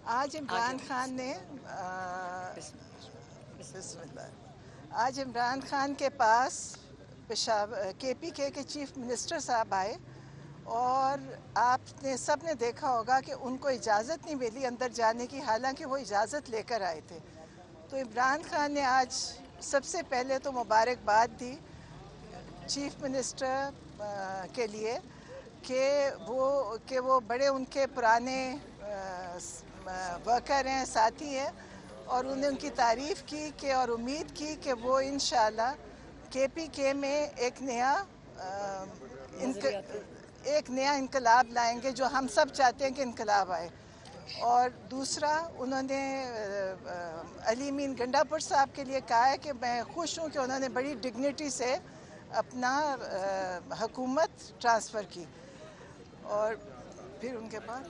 آج عمران خان نے بسم اللہ آج عمران خان کے پاس KPK کے چیف منسٹر صاحب آئے اور آپ نے سب نے دیکھا ہوگا کہ ان کو اجازت نہیں ملی اندر جانے کی، حالانکہ وہ اجازت لے کر آئے تھے۔ تو عمران خان نے آج سب سے پہلے تو مبارکباد دی چیف منسٹر کے لیے کہ وہ بڑے ان کے پرانے ورکر ہیں، ساتھی ہیں، اور انہیں ان کی تعریف کی اور امید کی کہ وہ انشاءاللہ KPK میں ایک نیا انقلاب لائیں گے، جو ہم سب چاہتے ہیں کہ انقلاب آئے۔ اور دوسرا، انہوں نے علی مین گنڈا پور صاحب کے لیے کہا ہے کہ میں خوش ہوں کہ انہوں نے بڑی ڈگنیٹی سے اپنا حکومت ٹرانسفر کی۔ اور پھر ان کے بعد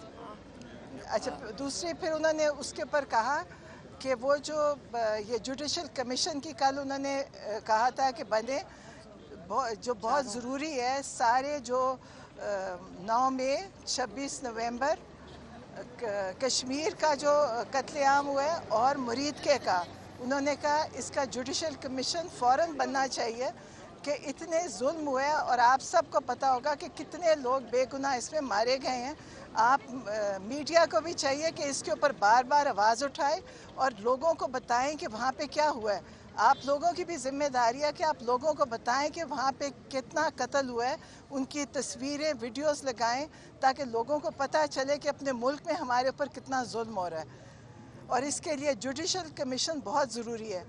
پھر انہوں نے اس کے اوپر کہا کہ وہ جو یہ جوڈیشل کمیشن کی کل انہوں نے کہا تھا کہ بنے، جو بہت ضروری ہے، سارے جو 9 مئی 26 نومبر کشمیر کا جو قتل عام ہوا ہے اور مرید کا، انہوں نے کہا اس کا جوڈیشل کمیشن فوراً بننا چاہیے کہ اتنے ظلم ہوئے، اور آپ سب کو پتہ ہوگا کہ کتنے لوگ بے گناہ اس میں مارے گئے ہیں۔ آپ میڈیا کو بھی چاہیے کہ اس کے اوپر بار بار آواز اٹھائے اور لوگوں کو بتائیں کہ وہاں پہ کیا ہوا ہے۔ آپ لوگوں کی بھی ذمہ داری ہے کہ آپ لوگوں کو بتائیں کہ وہاں پہ کتنا قتل ہوا ہے، ان کی تصویریں، ویڈیوز لگائیں تاکہ لوگوں کو پتہ چلے کہ اپنے ملک میں ہمارے اوپر کتنا ظلم ہو رہا ہے، اور اس کے لیے جوڈیشل کمیشن بہت ضروری ہے۔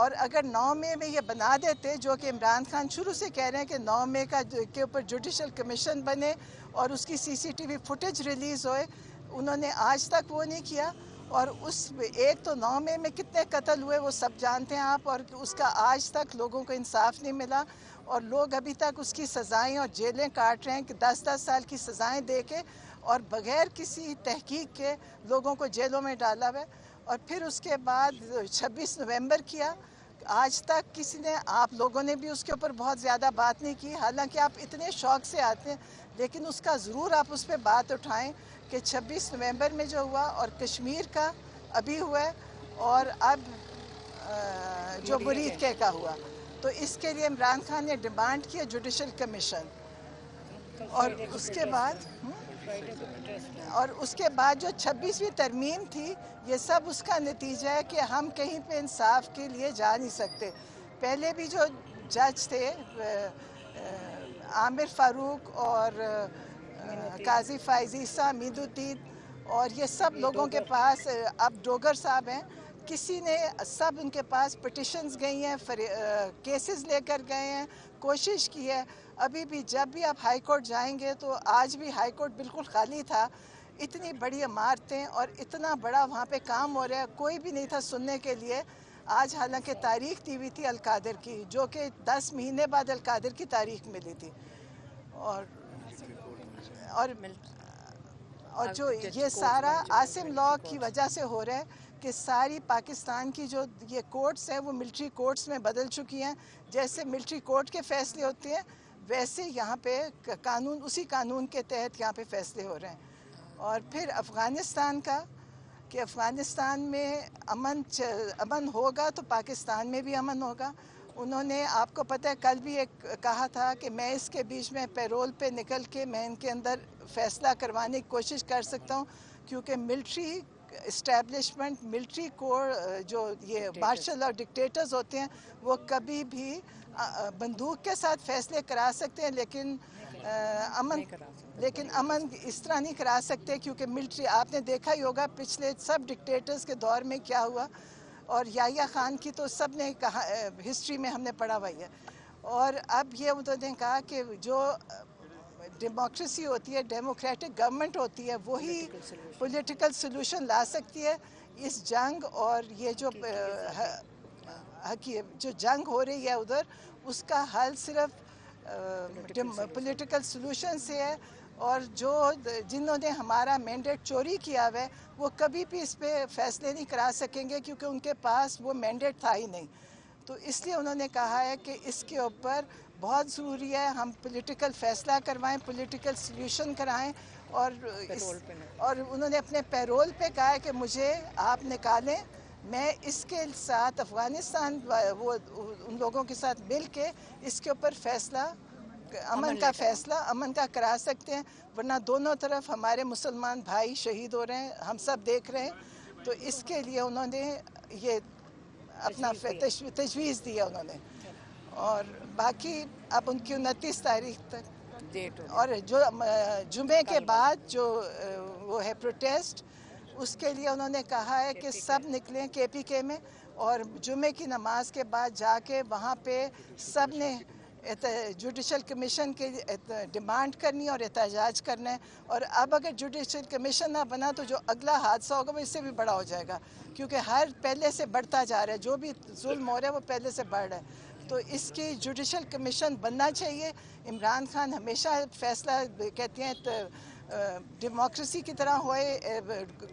اور اگر 9 مئی میں یہ بنا دیتے، جو کہ عمران خان شروع سے کہہ رہے ہیں کہ 9 مئی کے اوپر جوڈیشل کمیشن بنے اور اس کی CCTV فوٹیج ریلیز ہوئے، انہوں نے آج تک وہ نہیں کیا۔ اور ایک تو 9 مئی میں کتنے قتل ہوئے وہ سب جانتے ہیں آپ، اور اس کا آج تک لوگوں کو انصاف نہیں ملا، اور لوگ ابھی تک اس کی سزائیں اور جیلیں کاٹ رہے ہیں کہ 10 سال کی سزائیں دے کے اور بغیر کسی تحقیق کے لوگوں کو جیلوں میں ڈالا ہوا ہے۔ اور پھر اس کے بعد 26 نومبر کیا، آج تک کسی نے، آپ لوگوں نے بھی اس کے اوپر بہت زیادہ بات نہیں کی، حالانکہ آپ اتنے شوق سے آتے ہیں، لیکن اس کا ضرور آپ اس پہ بات اٹھائیں کہ 26 نومبر میں جو ہوا اور کشمیر کا ابھی ہوا ہے، اور اب جو مرید کا ہوا، تو اس کے لیے عمران خان نے ڈیمانڈ کیا جوڈیشل کمیشن۔ اور اس کے بعد جو 26ویں ترمیم تھی، یہ سب اس کا نتیجہ ہے کہ ہم کہیں پہ انصاف کے لیے جا نہیں سکتے۔ پہلے بھی جو جج تھے، عامر فاروق اور قاضی فائز عیسیٰ، امید الدین، اور یہ سب لوگوں کے پاس اب ڈوگر صاحب ہیں، کسی نے، سب ان کے پاس پٹیشنز گئی ہیں، کیسز لے کر گئے ہیں، کوشش کی ہے۔ ابھی بھی جب بھی آپ ہائی کورٹ جائیں گے تو آج بھی ہائی کورٹ بالکل خالی تھا، اتنی بڑی عمارتیں اور اتنا بڑا وہاں پہ کام ہو رہا ہے، کوئی بھی نہیں تھا سننے کے لیے۔ آج حالانکہ تاریخ دی ہوئی تھی القادر کی، جو کہ 10 مہینے بعد القادر کی تاریخ ملی تھی، اور جو یہ سارا عاصم لاء کی وجہ سے ہو رہا ہے کہ ساری پاکستان کی جو یہ کورٹس ہیں وہ ملٹری کورٹس میں بدل چکی ہیں۔ جیسے ملٹری کورٹ کے فیصلے ہوتے ہیں، ویسے یہاں پہ اسی قانون کے تحت یہاں پہ فیصلے ہو رہے ہیں۔ اور پھر افغانستان کا، کہ افغانستان میں امن ہوگا تو پاکستان میں بھی امن ہوگا۔ انہوں نے، آپ کو پتہ ہے، کل بھی ایک کہا تھا کہ میں اس کے بیچ میں پیرول پہ نکل کے میں ان کے اندر فیصلہ کروانے کی کوشش کر سکتا ہوں، کیونکہ ملٹری اسٹیبلشمنٹ، ملٹری کور، جو یہ مارشل اور ڈکٹیٹرز ہوتے ہیں، وہ کبھی بھی بندوق کے ساتھ فیصلے کرا سکتے ہیں، لیکن امن اس طرح نہیں کرا سکتے، کیونکہ ملٹری، آپ نے دیکھا ہی ہوگا پچھلے سب ڈکٹیٹرز کے دور میں کیا ہوا، اور یحییٰ خان کی تو سب نے کہا، ہسٹری میں ہم نے پڑھا ہوا ہے۔ اور اب یہ انہوں نے کہا کہ جو ڈیموکریسی ہوتی ہے، ڈیموکریٹک گورنمنٹ ہوتی ہے، وہی پولیٹیکل سلوشن لا سکتی ہے اس جنگ، اور یہ جو جنگ ہو رہی ہے ادھر، اس کا حل صرف پولیٹیکل سلوشن سے ہے۔ اور جنہوں نے ہمارا مینڈیٹ چوری کیا ہوا ہے، وہ کبھی بھی اس پہ فیصلے نہیں کرا سکیں گے، کیونکہ ان کے پاس وہ مینڈیٹ تھا ہی نہیں۔ تو اس لیے انہوں نے کہا ہے کہ اس کے اوپر بہت ضروری ہے ہم پولیٹیکل فیصلہ کروائیں، پولیٹیکل سلیوشن کرائیں، اور انہوں نے اپنے پیرول پہ کہا ہے کہ مجھے آپ نکالیں، میں اس کے ساتھ افغانستان وہ ان لوگوں کے ساتھ مل کے اس کے اوپر فیصلہ امن کا کرا سکتے ہیں، ورنہ دونوں طرف ہمارے مسلمان بھائی شہید ہو رہے ہیں، ہم سب دیکھ رہے ہیں۔ تو اس کے لیے انہوں نے یہ اپنا تجویز دیا انہوں نے، اور باقی اب ان کی 29 تاریخ تک اور جو جمعے کے بعد جو وہ ہے پروٹیسٹ، اس کے لیے انہوں نے کہا ہے کہ سب نکلیں کے پی کے میں، اور جمعے کی نماز کے بعد جا کے وہاں پہ سب نے جوڈیشل کمیشن کے ڈیمانڈ کرنی اور احتجاج کرنا ہے۔ اور اب اگر جوڈیشل کمیشن نہ بنا تو جو اگلا حادثہ ہوگا وہ اس سے بھی بڑا ہو جائے گا، کیونکہ ہر پہلے سے بڑھتا جا رہا ہے، جو بھی ظلم ہو رہا ہے وہ پہلے سے بڑھ رہا ہے۔ تو اس کی جوڈیشل کمیشن بننا چاہیے۔ عمران خان ہمیشہ فیصلہ کہتے ہیں ڈیموکریسی کی طرح ہوئے،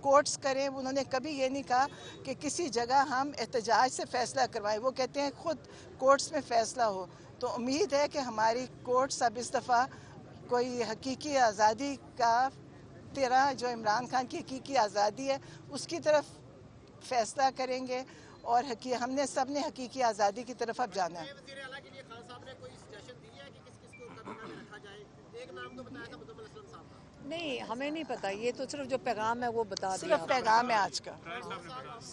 کورٹس کریں، انہوں نے کبھی یہ نہیں کہا کہ کسی جگہ ہم احتجاج سے فیصلہ کروائیں، وہ کہتے ہیں خود کورٹس میں فیصلہ ہو۔ تو امید ہے کہ ہماری کورٹس اب اس دفعہ کوئی حقیقی آزادی کا طرح جو عمران خان کی حقیقی آزادی ہے اس کی طرف فیصلہ کریں گے، اور ہم نے سب نے حقیقی آزادی کی طرف اب جانا ہے۔ وزیر اعلیٰ کے لیے خان صاحب نے کوئی سجیشن دی ہے کہ کس کس کو کابینہ میں رکھا جائے؟ ایک نام تو بتایا تھا مزمل اسلم صاحب کا۔ نہیں، ہمیں نہیں پتہ، یہ تو صرف جو پیغام ہے وہ بتا دیا۔ صرف پیغام ہے آج کا۔